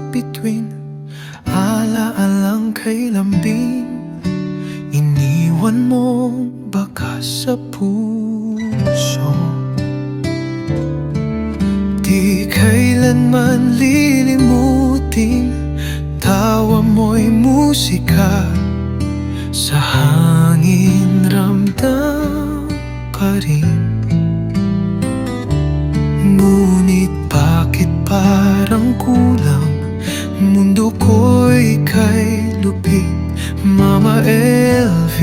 bituin, alaalang kay lambing, iniwan mong bakas sa puso. Di kailanman lilimutin, tawa mo'y musika, sa hangin ramdam pa rin. Ngunit bakit parang kulang, mundo ko'y kay lupit, Mama LV,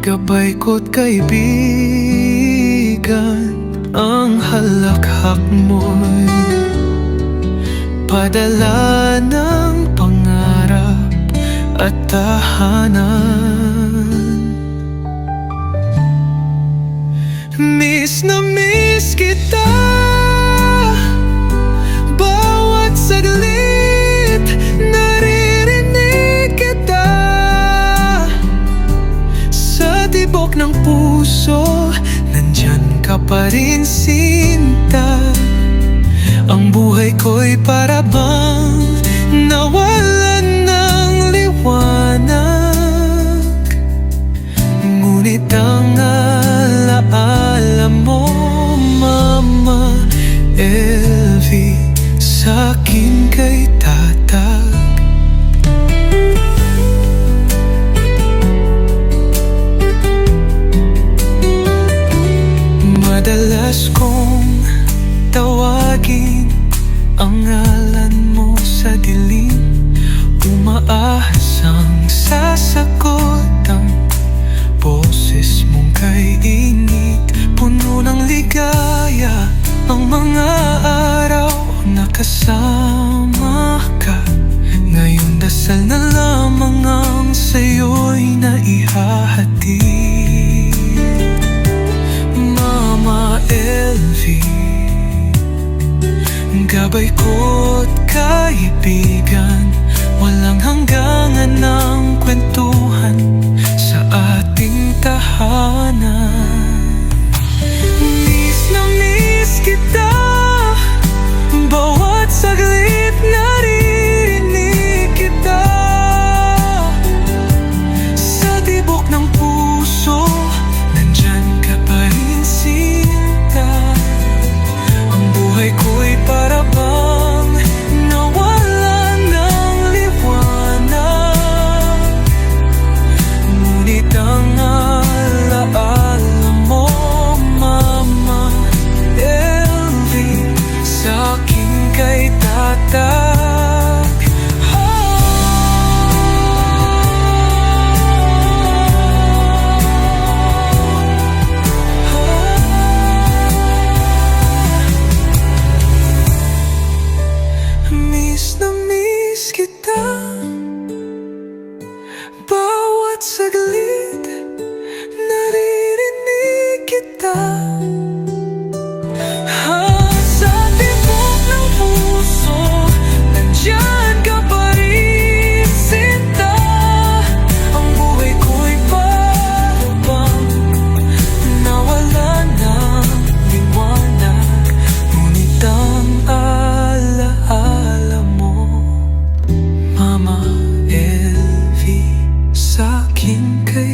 gabay ko't kaibigan. Ang halakhak mo'y padala ng pangarap at tahanan. Miss na miss kita, bawat saglit naririnig kita. Sa tibok ng puso, nandyan ka pa rin, sinta. Ang buhay ko'y para bang nawalan ng liwanag, ngunit ang alaala mo, Mama LV, sa'kin kay tatag. Madalas kong tawagin ang ngalan mo sa dilim, umaasang sasagot ang boses mong kay init. Puno ng ligaya ang mga araw nakasama ka. Ngayon dasal na lamang ang sa'yo'y naihahatid, Mama LV, gabay ko't kaibigan. Walang hanggangan ng kwentuhan sa ating tahanan. Miss na miss kita, bawat saglit naririnig kita. Sa tibok ng puso, nandyan ka pa rin, sinta. Ang buhay ko'y para bang nawalan ng liwanag, ngunit ang alaala mo, Mama LV, sa'kin kay tatag. Miss na miss kita, bawat saglit naririnig kita. Sa tibok ng puso, nandyan ka pa rin, sinta. Ang buhay ko'y parang nawalan ng liwanag, ngunit ang alaala mo, Mama LV, sa'kin kay